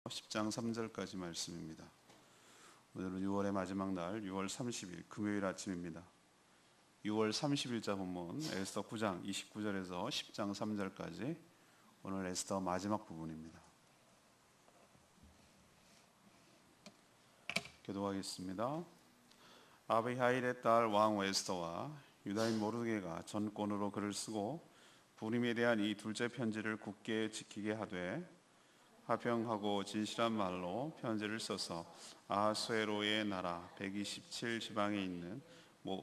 10장 3절까지 말씀입니다. 오늘은 6월의 마지막 날 6월 30일 금요일 아침입니다. 6월 30일자 본문 에스더 9장 29절에서 10장 3절까지 오늘 에스더 마지막 부분입니다. 기도하겠습니다. 아비하일의 딸 왕 에스더와 유다인 모르드게가 전권으로 글을 쓰고 부림에 대한 이 둘째 편지를 굳게 지키게 하되 화평하고 진실한 말로 편지를 써서 아하수에로의 나라 127 지방에 있는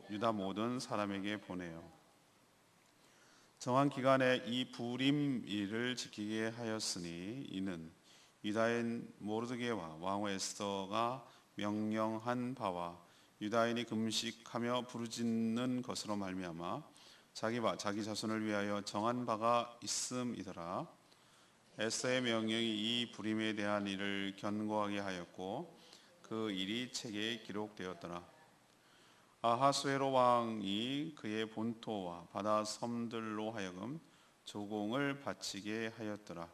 유다 모든 사람에게 보내요. 정한 기간에 이 부림 일을 지키게 하였으니 이는 유다인 모르드게와 왕 에스더가 명령한 바와 유다인이 금식하며 부르짖는 것으로 말미암아 자기 자손을 위하여 정한 바가 있음이더라. 에스더의 명령이 이 부림에 대한 일을 견고하게 하였고 그 일이 책에 기록되었더라. 아하수에로 왕이 그의 본토와 바다 섬들로 하여금 조공을 바치게 하였더라.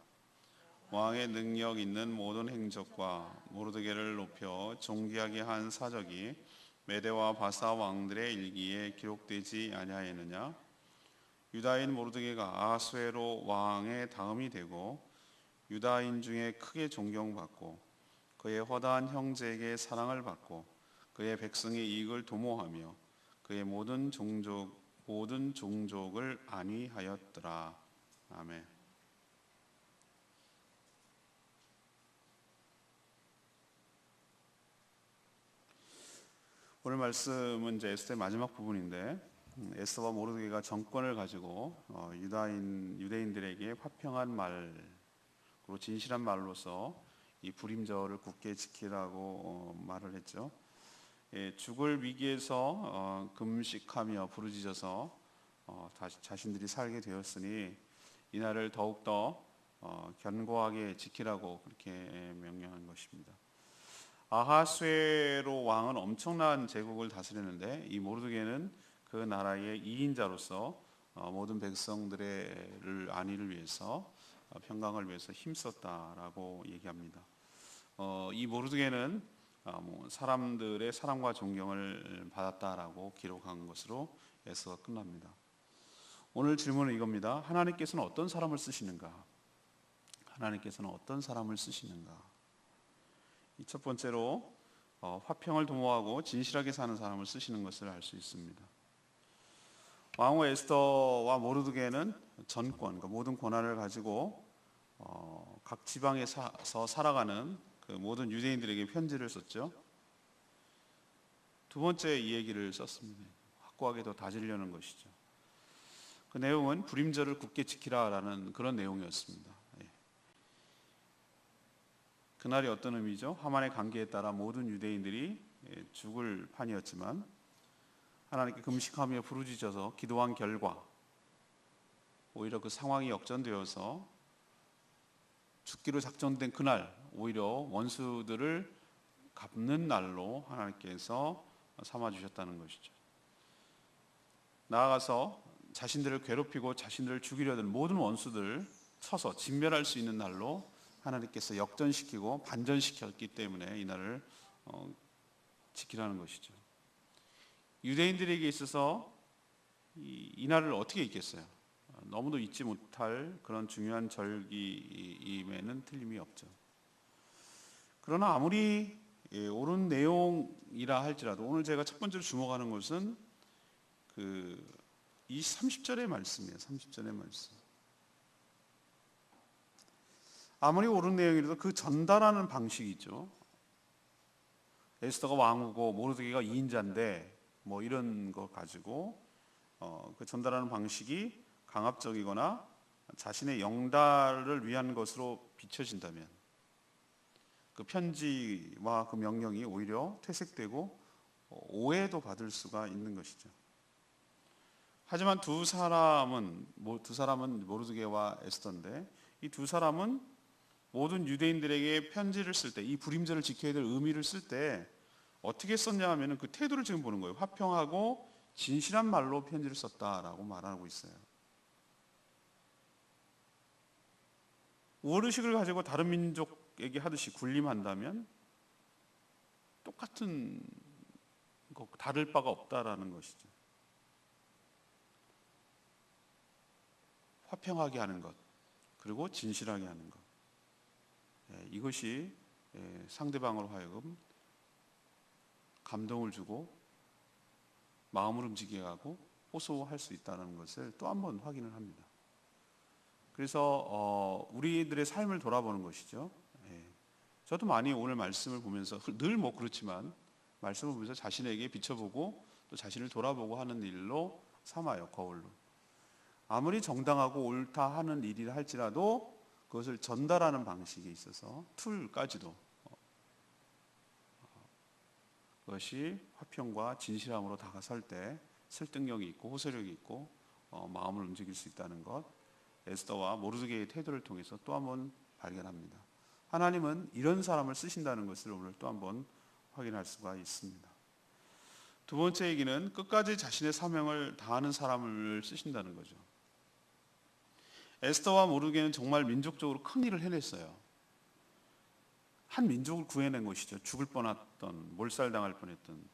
왕의 능력 있는 모든 행적과 모르드게를 높여 존귀하게 한 사적이 메대와 바사 왕들의 일기에 기록되지 아니하였느냐? 유다인 모르드게가 아하수에로 왕의 다음이 되고 유다인 중에 크게 존경받고 그의 허다한 형제에게 사랑을 받고 그의 백성의 이익을 도모하며 그의 모든 종족을 안위하였더라. 아멘. 오늘 말씀은 이제 에스더의 마지막 부분인데 에스더와 모르드게가 정권을 가지고 유대인들에게 화평한 말 그리고 진실한 말로서 이 불임절을 굳게 지키라고 말을 했죠. 죽을 위기에서 금식하며 부르짖어서 다시 자신들이 살게 되었으니 이날을 더욱더 견고하게 지키라고 그렇게 명령한 것입니다. 아하수에로 왕은 엄청난 제국을 다스렸는데 이 모르드게는 그 나라의 2인자로서 모든 백성들의 안위를 위해서 평강을 위해서 힘썼다라고 얘기합니다. 이 모르드게는 사람들의 사랑과 존경을 받았다라고 기록한 것으로 에스더가 끝납니다. 오늘 질문은 이겁니다. 하나님께서는 어떤 사람을 쓰시는가? 하나님께서는 어떤 사람을 쓰시는가? 첫 번째로 화평을 도모하고 진실하게 사는 사람을 쓰시는 것을 알 수 있습니다. 왕후 에스더와 모르드게는 전권, 그러니까 모든 권한을 가지고 각 지방에서 살아가는 그 모든 유대인들에게 편지를 썼죠. 두 번째 이 얘기를 썼습니다. 확고하게 더 다지려는 것이죠. 그 내용은 불임절을 굳게 지키라라는 그런 내용이었습니다. 그날이 어떤 의미죠? 하만의 관계에 따라 모든 유대인들이 죽을 판이었지만 하나님께 금식하며 부르짖어서 기도한 결과 오히려 그 상황이 역전되어서 죽기로 작정된 그날 오히려 원수들을 갚는 날로 하나님께서 삼아주셨다는 것이죠. 나아가서 자신들을 괴롭히고 자신들을 죽이려던 모든 원수들을 쳐서 진멸할 수 있는 날로 하나님께서 역전시키고 반전시켰기 때문에 이 날을 지키라는 것이죠. 유대인들에게 있어서 이 날을 어떻게 잊겠어요? 너무도 잊지 못할 그런 중요한 절기임에는 틀림이 없죠. 그러나 아무리 옳은 내용이라 할지라도 오늘 제가 첫 번째로 주목하는 것은 이 30절의 말씀이에요. 30절의 말씀. 아무리 옳은 내용이라도 그 전달하는 방식이 있죠. 에스더가 왕후고 모르드게가 2인자인데 이런 거 가지고 그 전달하는 방식이 강압적이거나 자신의 영달을 위한 것으로 비춰진다면 그 편지와 그 명령이 오히려 퇴색되고 오해도 받을 수가 있는 것이죠. 하지만 두 사람은 모르드게와 에스더인데 이 두 사람은 모든 유대인들에게 편지를 쓸 때 이 불임절을 지켜야 될 의미를 쓸 때 어떻게 썼냐 하면 그 태도를 지금 보는 거예요. 화평하고 진실한 말로 편지를 썼다라고 말하고 있어요. 우월의식을 가지고 다른 민족 가족에게 하듯이 군림한다면 똑같은 거 다를 바가 없다라는 것이죠. 화평하게 하는 것, 그리고 진실하게 하는 것. 이것이 상대방으로 하여금 감동을 주고 마음을 움직이게 하고 호소할 수 있다는 것을 또 한 번 확인을 합니다. 그래서 우리들의 삶을 돌아보는 것이죠. 저도 많이 오늘 말씀을 보면서 늘 뭐 그렇지만 말씀을 보면서 자신에게 비춰보고 또 자신을 돌아보고 하는 일로 삼아요. 거울로. 아무리 정당하고 옳다 하는 일이라 할지라도 그것을 전달하는 방식에 있어서 툴까지도 그것이 화평과 진실함으로 다가설 때 설득력이 있고 호소력이 있고 마음을 움직일 수 있다는 것, 에스더와 모르드게의 태도를 통해서 또 한 번 발견합니다. 하나님은 이런 사람을 쓰신다는 것을 오늘 또 한 번 확인할 수가 있습니다. 두 번째 얘기는 끝까지 자신의 사명을 다하는 사람을 쓰신다는 거죠. 에스더와 모르드게는 정말 민족적으로 큰 일을 해냈어요. 한 민족을 구해낸 것이죠. 죽을 뻔했던, 몰살당할 뻔했던.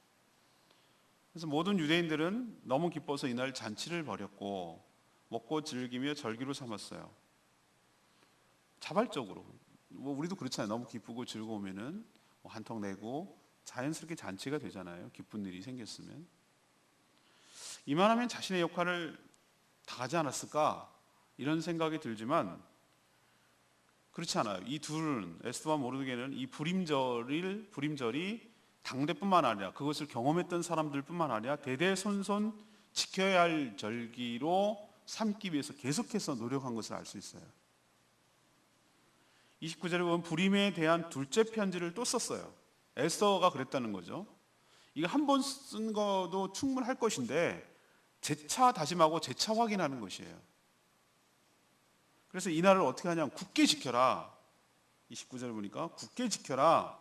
그래서 모든 유대인들은 너무 기뻐서 이날 잔치를 벌였고 먹고 즐기며 절기로 삼았어요. 자발적으로. 뭐 우리도 그렇잖아요. 너무 기쁘고 즐거우면은 한턱 내고 자연스럽게 잔치가 되잖아요. 기쁜 일이 생겼으면. 이만하면 자신의 역할을 다 하지 않았을까? 이런 생각이 들지만 그렇지 않아요. 이 둘은, 에스더와 모르드게는 이 부림절이 당대뿐만 아니라 그것을 경험했던 사람들뿐만 아니라 대대손손 지켜야 할 절기로 삼기 위해서 계속해서 노력한 것을 알 수 있어요. 29절에 보면 부림에 대한 둘째 편지를 또 썼어요. 에스더가 그랬다는 거죠. 이거 한 번 쓴 것도 충분할 것인데 재차 다짐하고 재차 확인하는 것이에요. 그래서 이날을 어떻게 하냐면 굳게 지켜라. 29절을 보니까 굳게 지켜라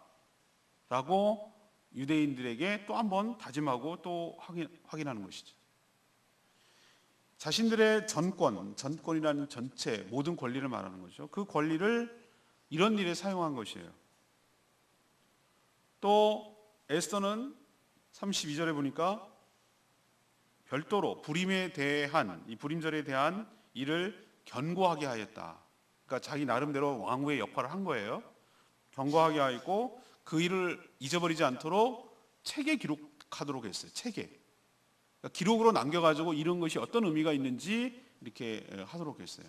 라고 유대인들에게 또 한 번 다짐하고 또 확인하는 것이죠. 자신들의 전권이라는 전체 모든 권리를 말하는 거죠. 그 권리를 이런 일에 사용한 것이에요. 또 에스더는 32절에 보니까 별도로 부림에 대한, 이 부림절에 대한 일을 견고하게 하였다. 그러니까 자기 나름대로 왕후의 역할을 한 거예요. 견고하게 하였고 그 일을 잊어버리지 않도록 책에 기록하도록 했어요. 책에. 그러니까 기록으로 남겨가지고 이런 것이 어떤 의미가 있는지 이렇게 하도록 했어요.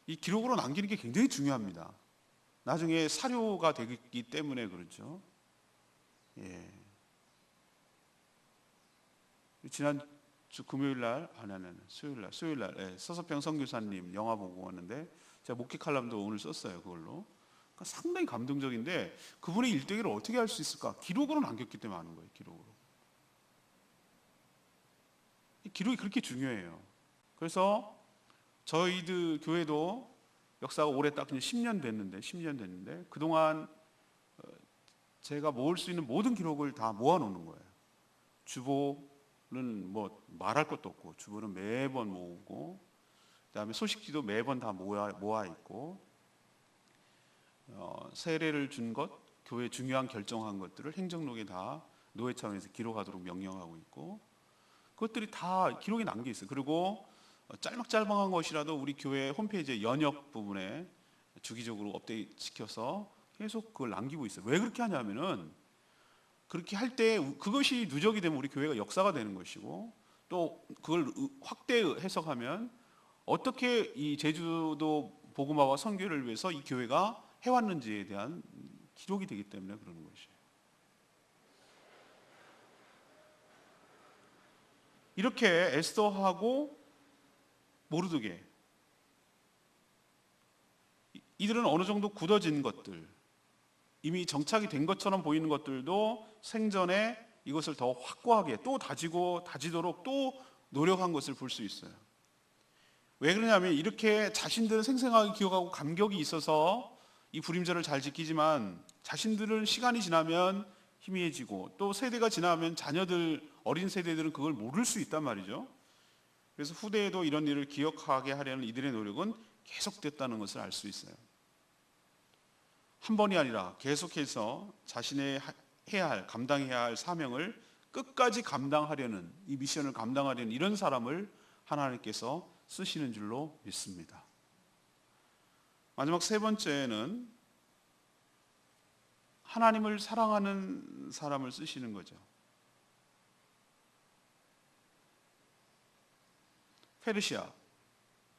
이 기록으로 남기는 게 굉장히 중요합니다. 나중에 사료가 되기 때문에 그렇죠. 지난 금요일 날, 수요일 날 서서평 선교사님 영화 보고 왔는데 제가 목회 칼럼도 오늘 썼어요. 그걸로. 그러니까 상당히 감동적인데 그분의 일대기를 어떻게 할 수 있을까? 기록으로 남겼기 때문에 하는 거예요. 기록으로. 기록이 그렇게 중요해요. 그래서 저희들 교회도 역사가 올해 딱 10년 됐는데 그동안 제가 모을 수 있는 모든 기록을 다 모아놓는 거예요. 주보는 뭐 말할 것도 없고 주보는 매번 모으고 그다음에 소식지도 매번 다 모아 있고 세례를 준 것, 교회 중요한 결정한 것들을 행정록에 다 노회 차원에서 기록하도록 명령하고 있고 그것들이 다 기록에 남겨 있어요. 그리고 짤막짤막한 것이라도 우리 교회 홈페이지에 연역 부분에 주기적으로 업데이트 시켜서 계속 그걸 남기고 있어요. 왜 그렇게 하냐면은 그렇게 할 때 그것이 누적이 되면 우리 교회가 역사가 되는 것이고 또 그걸 확대 해석하면 어떻게 이 제주도 복음화와 선교를 위해서 이 교회가 해왔는지에 대한 기록이 되기 때문에 그러는 것이에요. 이렇게 에스더하고 모르드게 이들은 어느 정도 굳어진 것들, 이미 정착이 된 것처럼 보이는 것들도 생전에 이것을 더 확고하게 또 다지도록 또 노력한 것을 볼 수 있어요. 왜 그러냐면 이렇게 자신들은 생생하게 기억하고 감격이 있어서 이 불임절을 잘 지키지만 자신들은 시간이 지나면 희미해지고 또 세대가 지나면 자녀들, 어린 세대들은 그걸 모를 수 있단 말이죠. 그래서 후대에도 이런 일을 기억하게 하려는 이들의 노력은 계속됐다는 것을 알 수 있어요. 한 번이 아니라 계속해서 자신의 해야 할, 감당해야 할 사명을 끝까지 감당하려는, 이 미션을 감당하려는 이런 사람을 하나님께서 쓰시는 줄로 믿습니다. 마지막 세 번째는 하나님을 사랑하는 사람을 쓰시는 거죠. 페르시아,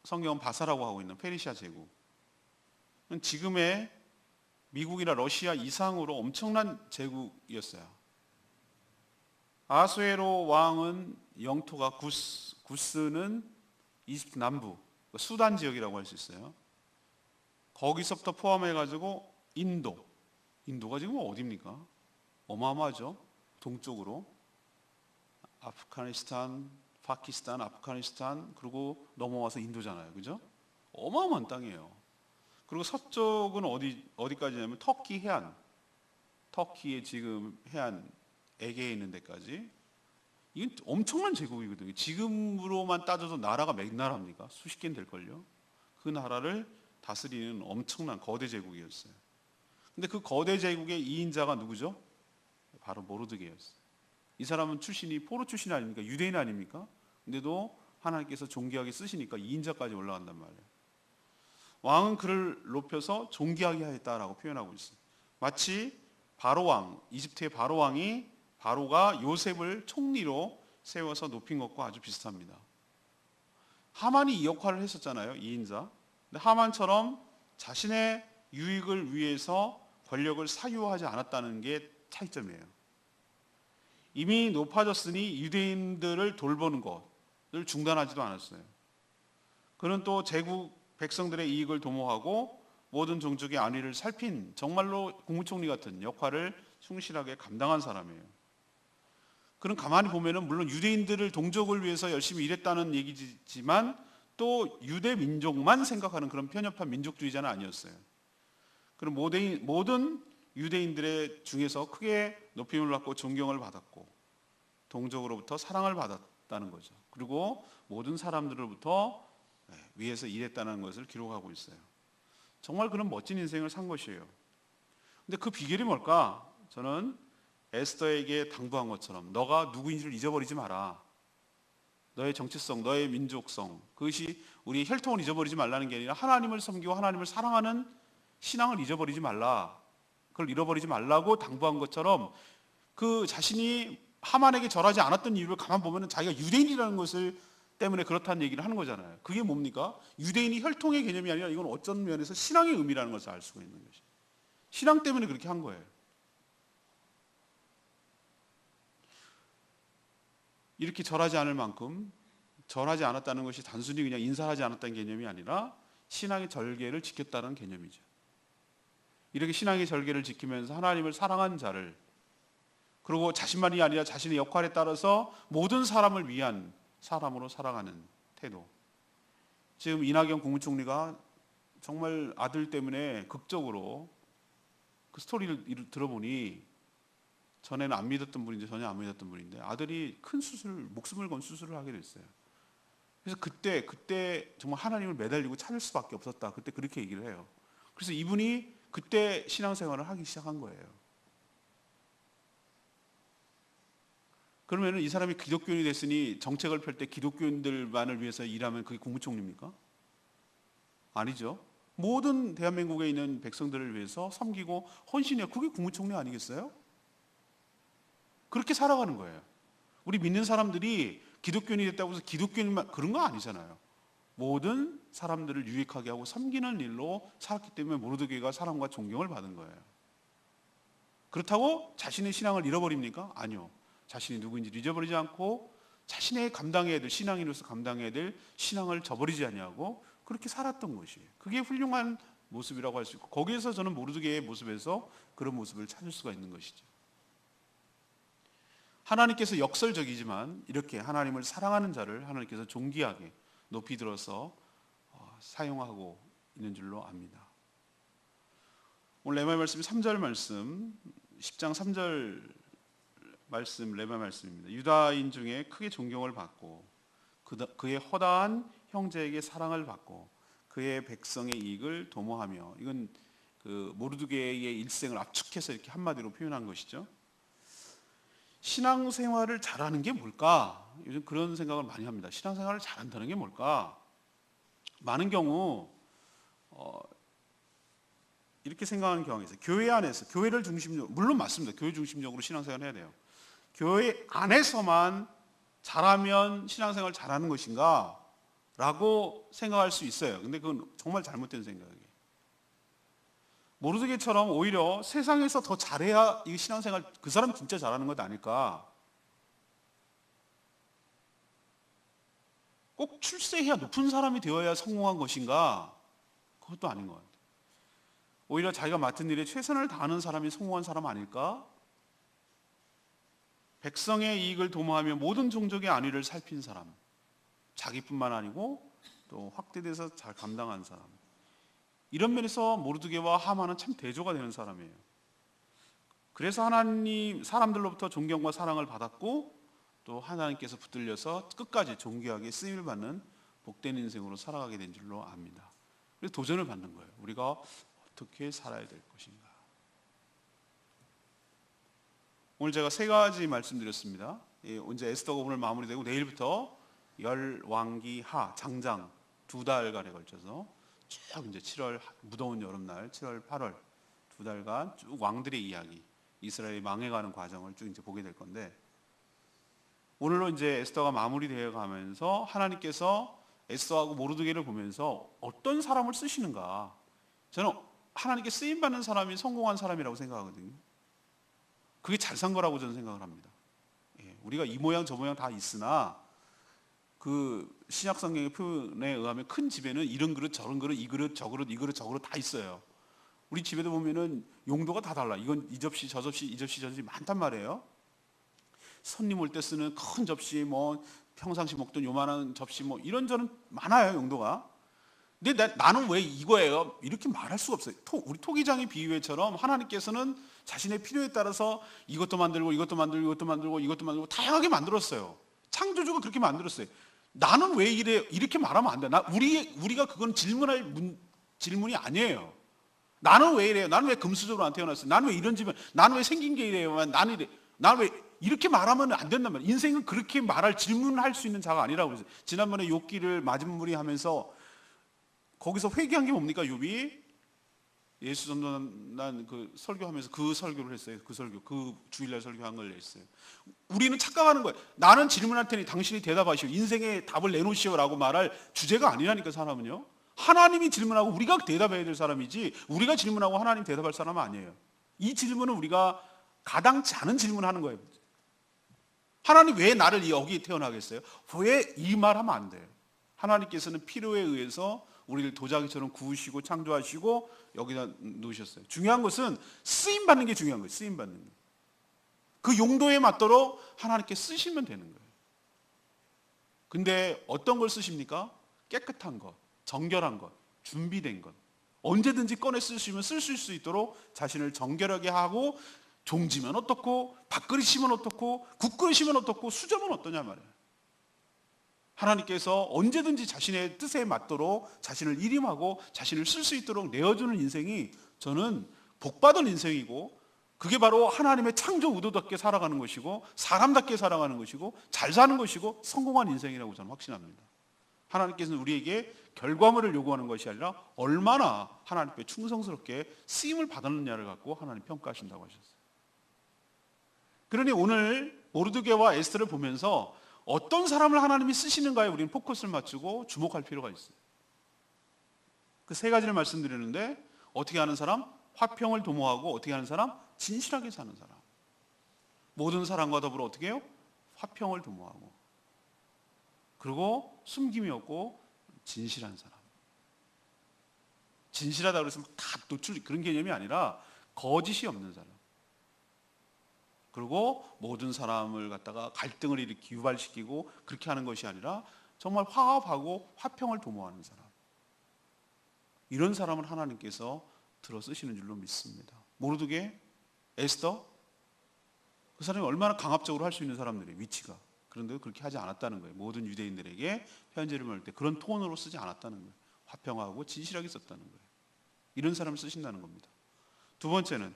성경은 바사라고 하고 있는 페르시아 제국은 지금의 미국이나 러시아 이상으로 엄청난 제국이었어요. 아수에로 왕은 영토가 구스는 이집트 남부, 수단 지역이라고 할 수 있어요. 거기서부터 포함해가지고 인도가 지금 어디입니까? 어마어마하죠. 동쪽으로 아프가니스탄, 파키스탄, 아프가니스탄, 그리고 넘어와서 인도잖아요. 그죠? 어마어마한 땅이에요. 그리고 서쪽은 어디까지냐면 터키 해안, 터키의 지금 해안 에게에 있는 데까지. 이건 엄청난 제국이거든요. 지금으로만 따져도 나라가 몇 나라입니까? 수십 개는 될걸요. 그 나라를 다스리는 엄청난 거대 제국이었어요. 근데 그 거대 제국의 2인자가 누구죠? 바로 모르드게였어요. 이 사람은 출신이 포로 출신 아닙니까? 유대인 아닙니까? 근데도 하나님께서 존귀하게 쓰시니까 2인자까지 올라간단 말이에요. 왕은 그를 높여서 존귀하게 하였다라고 표현하고 있어요. 마치 바로 왕, 이집트의 바로 왕이 바로가 요셉을 총리로 세워서 높인 것과 아주 비슷합니다. 하만이 이 역할을 했었잖아요. 2인자. 근데 하만처럼 자신의 유익을 위해서 권력을 사유하지 않았다는 게 차이점이에요. 이미 높아졌으니 유대인들을 돌보는 것을 중단하지도 않았어요. 그는 또 제국 백성들의 이익을 도모하고 모든 종족의 안위를 살핀 정말로 국무총리 같은 역할을 충실하게 감당한 사람이에요. 그는 가만히 보면은 물론 유대인들을 동족을 위해서 열심히 일했다는 얘기지만 또 유대 민족만 생각하는 그런 편협한 민족주의자는 아니었어요. 그럼 모든 유대인들의 중에서 크게 높임을 받고 존경을 받았고 동족으로부터 사랑을 받았다는 거죠. 그리고 모든 사람들로부터 위에서 일했다는 것을 기록하고 있어요. 정말 그런 멋진 인생을 산 것이에요. 근데 그 비결이 뭘까? 저는 에스더에게 당부한 것처럼 너가 누구인지를 잊어버리지 마라. 너의 정체성, 너의 민족성, 그것이 우리의 혈통을 잊어버리지 말라는 게 아니라 하나님을 섬기고 하나님을 사랑하는 신앙을 잊어버리지 말라. 그걸 잃어버리지 말라고 당부한 것처럼 그 자신이 하만에게 절하지 않았던 이유를 가만 보면 자기가 유대인이라는 것을 때문에 그렇다는 얘기를 하는 거잖아요. 그게 뭡니까? 유대인이 혈통의 개념이 아니라 이건 어떤 면에서 신앙의 의미라는 것을 알 수가 있는 것이. 신앙 때문에 그렇게 한 거예요. 이렇게 절하지 않을 만큼 절하지 않았다는 것이 단순히 그냥 인사하지 않았다는 개념이 아니라 신앙의 절개를 지켰다는 개념이죠. 이렇게 신앙의 절개를 지키면서 하나님을 사랑한 자를, 그리고 자신만이 아니라 자신의 역할에 따라서 모든 사람을 위한 사람으로 살아가는 태도. 지금 이낙연 국무총리가 정말 아들 때문에 극적으로 그 스토리를 들어보니 전에는 안 믿었던 분인데 전혀 안 믿었던 분인데 아들이 큰 목숨을 건 수술을 하게 됐어요. 그래서 그때 정말 하나님을 매달리고 찾을 수밖에 없었다. 그때 그렇게 얘기를 해요. 그래서 이분이 그때 신앙생활을 하기 시작한 거예요. 그러면 이 사람이 기독교인이 됐으니 정책을 펼 때 기독교인들만을 위해서 일하면 그게 국무총리입니까? 아니죠. 모든 대한민국에 있는 백성들을 위해서 섬기고 헌신해요. 그게 국무총리 아니겠어요? 그렇게 살아가는 거예요. 우리 믿는 사람들이 기독교인이 됐다고 해서 기독교인만 그런 거 아니잖아요. 모든 사람들을 유익하게 하고 섬기는 일로 살았기 때문에 모르드게가 사랑과 존경을 받은 거예요. 그렇다고 자신의 신앙을 잃어버립니까? 아니요. 자신이 누구인지를 잊어버리지 않고 자신의 감당해야 될, 신앙인으로서 감당해야 될 신앙을 저버리지 아니하고 그렇게 살았던 것이에요. 그게 훌륭한 모습이라고 할 수 있고, 거기에서 저는 모르드게의 모습에서 그런 모습을 찾을 수가 있는 것이죠. 하나님께서 역설적이지만 이렇게 하나님을 사랑하는 자를 하나님께서 존귀하게 높이 들어서 사용하고 있는 줄로 압니다. 오늘 레마 말씀이 3절 말씀, 10장 3절 말씀, 레마 말씀입니다. 유다인 중에 크게 존경을 받고 그의 허다한 형제에게 사랑을 받고 그의 백성의 이익을 도모하며, 이건 그 모르드게의 일생을 압축해서 이렇게 한마디로 표현한 것이죠. 신앙생활을 잘하는 게 뭘까? 요즘 그런 생각을 많이 합니다. 신앙생활을 잘한다는 게 뭘까? 많은 경우 이렇게 생각하는 경향이 있어요. 교회 안에서, 교회를 중심적으로, 물론 맞습니다. 교회 중심적으로 신앙생활을 해야 돼요. 교회 안에서만 잘하면 신앙생활을 잘하는 것인가? 라고 생각할 수 있어요. 근데 그건 정말 잘못된 생각이에요. 모르드게처럼 오히려 세상에서 더 잘해야 이 신앙생활, 그 사람 진짜 잘하는 것 아닐까? 꼭 출세해야 높은 사람이 되어야 성공한 것인가? 그것도 아닌 것 같아요. 오히려 자기가 맡은 일에 최선을 다하는 사람이 성공한 사람 아닐까? 백성의 이익을 도모하며 모든 종족의 안위를 살핀 사람, 자기뿐만 아니고 또 확대돼서 잘 감당한 사람, 이런 면에서 모르드게와 하만은 참 대조가 되는 사람이에요. 그래서 하나님 사람들로부터 존경과 사랑을 받았고 또 하나님께서 붙들려서 끝까지 존귀하게 쓰임을 받는 복된 인생으로 살아가게 된 줄로 압니다. 그래서 도전을 받는 거예요. 우리가 어떻게 살아야 될 것인가. 오늘 제가 세 가지 말씀드렸습니다. 이제 에스더가 오늘 마무리되고 내일부터 열왕기하 장장 2달간에 걸쳐서 쭉 이제 7월 무더운 여름날 7월 8월 2달간 쭉 왕들의 이야기, 이스라엘이 망해가는 과정을 쭉 이제 보게 될 건데, 오늘로 이제 에스더가 마무리되어 가면서 하나님께서 에스더하고 모르드게를 보면서 어떤 사람을 쓰시는가, 저는 하나님께 쓰임 받는 사람이 성공한 사람이라고 생각하거든요. 그게 잘 산 거라고 저는 생각을 합니다. 우리가 이 모양 저 모양 다 있으나 그 신약 성경의 표현에 의하면 큰 집에는 이런 그릇 저런 그릇 이 그릇 저 그릇 이 그릇 저 그릇 다 있어요. 우리 집에도 보면은 용도가 다 달라. 이건 이 접시 저 접시 이 접시 저 접시 많단 말이에요. 손님 올 때 쓰는 큰 접시, 뭐 평상시 먹던 요만한 접시, 뭐 이런저런 많아요, 용도가. 근데 나는 왜 이거예요? 이렇게 말할 수가 없어요. 우리 토기장의 비유회처럼 하나님께서는 자신의 필요에 따라서 이것도 만들고 이것도 만들고 이것도 만들고 이것도 만들고 다양하게 만들었어요. 창조주가 그렇게 만들었어요. 나는 왜 이래? 이렇게 말하면 안 돼. 우리가 그건 질문이 아니에요. 나는 왜 이래요? 나는 왜 금수저로 안 태어났어요? 나는 왜 이런 집에, 나는 왜 생긴 게 이래요? 나는 왜 이렇게 말하면 안 된단 말이에요. 인생은 그렇게 말할, 질문할 수 있는 자가 아니라고 그랬어요. 지난번에 욥기를 마무리 하면서 거기서 회개한 게 뭡니까? 욥이 예수 전도난 그 설교하면서 그 설교를 했어요. 그 주일날 설교한 걸 했어요. 우리는 착각하는 거예요. 나는 질문할 테니 당신이 대답하시오. 인생의 답을 내놓으시오라고 말할 주제가 아니라니까. 사람은요, 하나님이 질문하고 우리가 대답해야 될 사람이지, 우리가 질문하고 하나님 대답할 사람은 아니에요. 이 질문은 우리가 가당치 않은 질문하는 거예요. 하나님 왜 나를 여기 태어나겠어요? 왜 이 말하면 안 돼요. 하나님께서는 필요에 의해서 우리를 도자기처럼 구우시고 창조하시고 여기다 놓으셨어요. 중요한 것은 쓰임 받는 게 중요한 거예요. 쓰임 받는 게. 그 용도에 맞도록 하나님께 쓰시면 되는 거예요. 근데 어떤 걸 쓰십니까? 깨끗한 것, 정결한 것, 준비된 것. 언제든지 꺼내 쓰시면 쓰실 수 있도록 자신을 정결하게 하고, 종지면 어떻고, 밥그릇이면 어떻고, 국그릇이면 어떻고, 수저면 어떠냐 말이에요. 하나님께서 언제든지 자신의 뜻에 맞도록 자신을 일임하고 자신을 쓸 수 있도록 내어주는 인생이 저는 복받은 인생이고, 그게 바로 하나님의 창조 의도답게 살아가는 것이고 사람답게 살아가는 것이고 잘 사는 것이고 성공한 인생이라고 저는 확신합니다. 하나님께서는 우리에게 결과물을 요구하는 것이 아니라 얼마나 하나님께 충성스럽게 쓰임을 받았느냐를 갖고 하나님 평가하신다고 하셨어요. 그러니 오늘 모르드게와 에스더를 보면서 어떤 사람을 하나님이 쓰시는가에 우리는 포커스를 맞추고 주목할 필요가 있어요. 그 세 가지를 말씀드리는데, 어떻게 하는 사람? 화평을 도모하고, 어떻게 하는 사람? 진실하게 사는 사람. 모든 사람과 더불어 어떻게 해요? 화평을 도모하고, 그리고 숨김이 없고 진실한 사람. 진실하다고 해서 다 노출, 그런 개념이 아니라 거짓이 없는 사람. 그리고 모든 사람을 갖다가 갈등을 이렇게 유발시키고 그렇게 하는 것이 아니라 정말 화합하고 화평을 도모하는 사람. 이런 사람을 하나님께서 들어 쓰시는 줄로 믿습니다. 모르드게, 에스더, 그 사람이 얼마나 강압적으로 할 수 있는 사람들의 위치가. 그런데 그렇게 하지 않았다는 거예요. 모든 유대인들에게 편지를 보낼 때 그런 톤으로 쓰지 않았다는 거예요. 화평하고 진실하게 썼다는 거예요. 이런 사람을 쓰신다는 겁니다. 두 번째는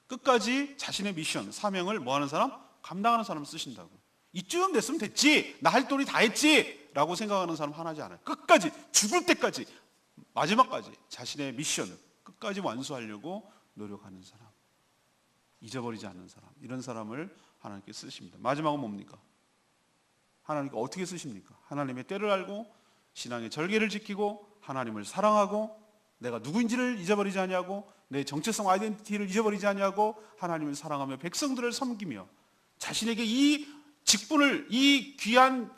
끝까지 자신의 미션, 사명을 뭐 하는 사람? 감당하는 사람을 쓰신다고. 이쯤 됐으면 됐지, 나 할 도리 다 했지 라고 생각하는 사람 하나지 않아요. 끝까지, 죽을 때까지, 마지막까지 자신의 미션을 끝까지 완수하려고 노력하는 사람, 잊어버리지 않는 사람, 이런 사람을 하나님께 쓰십니다. 마지막은 뭡니까? 하나님께 어떻게 쓰십니까? 하나님의 때를 알고 신앙의 절개를 지키고 하나님을 사랑하고 내가 누구인지를 잊어버리지 아니하고 내 정체성 아이덴티티를 잊어버리지 아니하고 하나님을 사랑하며 백성들을 섬기며 자신에게 이 직분을, 이 귀한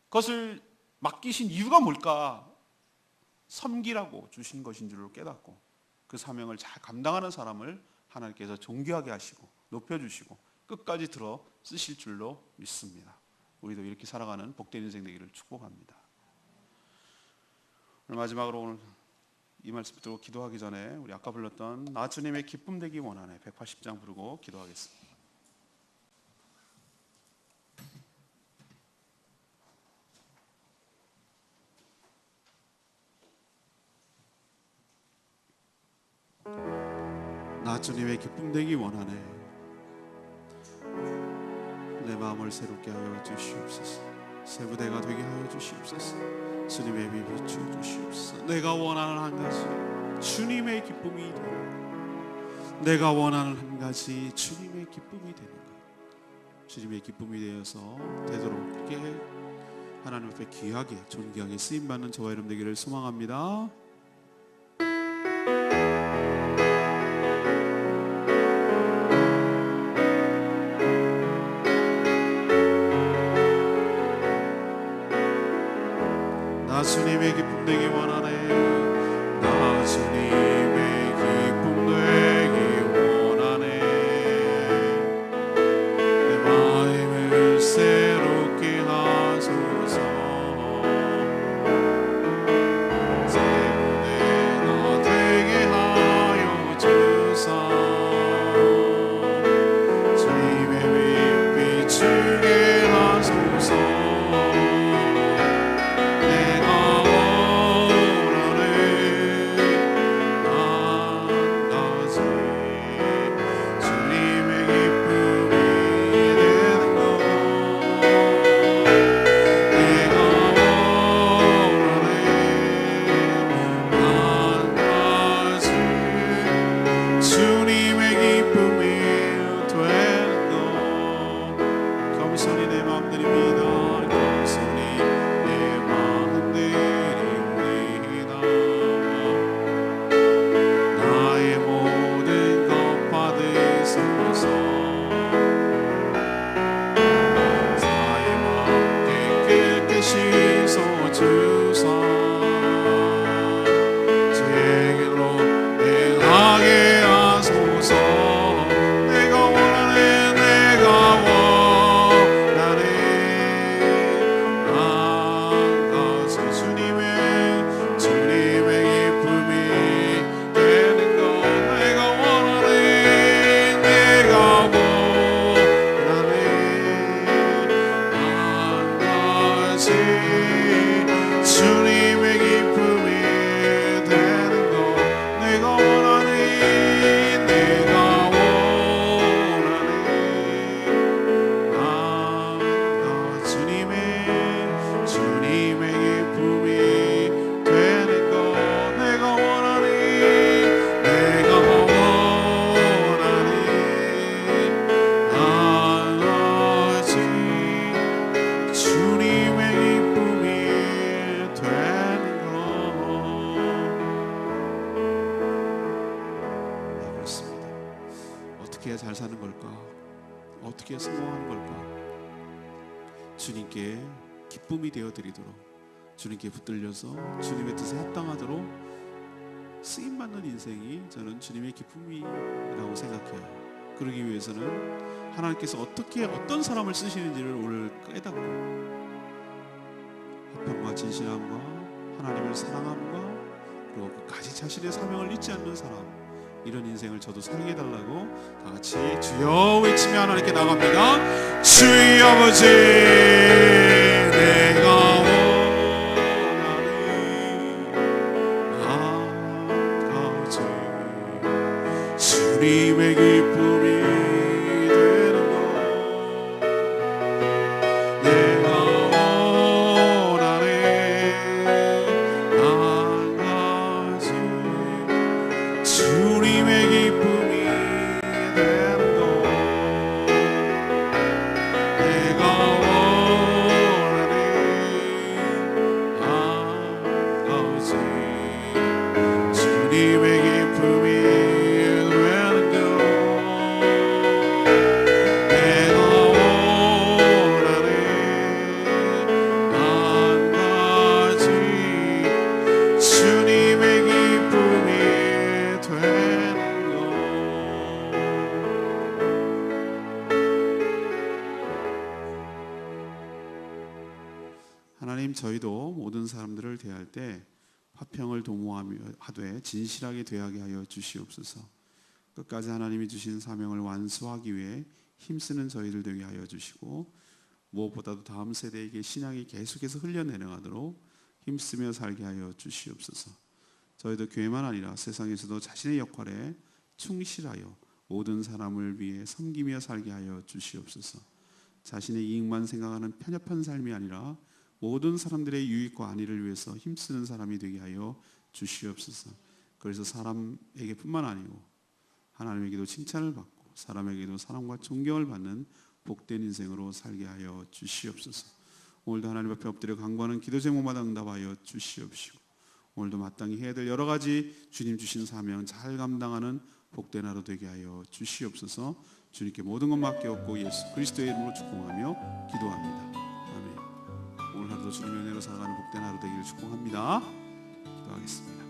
것을 맡기신 이유가 뭘까? 섬기라고 주신 것인 줄을 깨닫고 그 사명을 잘 감당하는 사람을 하나님께서 존귀하게 하시고 높여주시고 끝까지 들어 쓰실 줄로 믿습니다. 우리도 이렇게 살아가는 복된 인생 되기를 축복합니다. 오늘 마지막으로 오늘 이 말씀 듣고 기도하기 전에 우리 아까 불렀던 나 주님의 기쁨 되기 원하네 180장 부르고 기도하겠습니다. 나 주님의 기쁨 되기 원하네. 내 마음을 새롭게 하여 주시옵소서. 새 부대가 되게 하여 주시옵소서. 주님의 빛 비추어 주시옵소서. 내가 원하는 한 가지 주님의 기쁨이 되는 것. 내가 원하는 한 가지 주님의 기쁨이 되는 것. 주님의 기쁨이 되어서 되도록 그렇게 하나님 앞에 귀하게 존귀하게 쓰임받는 저와 여러분 되기를 소망합니다. 나 주님의 기쁨 되기 원하네. 나 주님의 기쁨 되기 원하네. 내 마음을 새롭게 하소서. 새 부대가 되게 하여 주사. 주님의 빛 비추게 하소서. 어떻게 잘 사는 걸까? 어떻게 성공하는 걸까? 주님께 기쁨이 되어드리도록, 주님께 붙들려서 주님의 뜻에 합당하도록 쓰임받는 인생이 저는 주님의 기쁨이라고 생각해요. 그러기 위해서는 하나님께서 어떻게 어떤 사람을 쓰시는지를 오늘 깨닫고 화평과 진실함과 하나님을 사랑함과 그리고 끝까지 자신의 사명을 잊지 않는 사람, 이런 인생을 저도 살게 해달라고 다 같이 주여 외치며 하나님께 나갑니다. 주여 아버지, 내가 원하는 한 가지 하나님, 저희도 모든 사람들을 대할 때 화평을 도모하며 하되 진실하게 대하게 하여 주시옵소서. 끝까지 하나님이 주신 사명을 완수하기 위해 힘쓰는 저희들 되게 하여 주시고, 무엇보다도 다음 세대에게 신앙이 계속해서 흘려내려가도록 힘쓰며 살게 하여 주시옵소서. 저희도 교회만 아니라 세상에서도 자신의 역할에 충실하여 모든 사람을 위해 섬기며 살게 하여 주시옵소서. 자신의 이익만 생각하는 편협한 삶이 아니라 모든 사람들의 유익과 안위를 위해서 힘쓰는 사람이 되게 하여 주시옵소서. 그래서 사람에게 뿐만 아니고 하나님에게도 칭찬을 받고 사람에게도 사랑과 존경을 받는 복된 인생으로 살게 하여 주시옵소서. 오늘도 하나님 앞에 엎드려 간구하는 기도 제목마다 응답하여 주시옵시고, 오늘도 마땅히 해야 될 여러 가지 주님 주신 사명 잘 감당하는 복된 하루 되게 하여 주시옵소서. 주님께 모든 것 맡겨엎고 예수 그리스도의 이름으로 축복하며 기도합니다. 아멘. 오늘 하루도 주님의 은혜로 살아가는 복된 하루 되기를 축복합니다. 기도하겠습니다.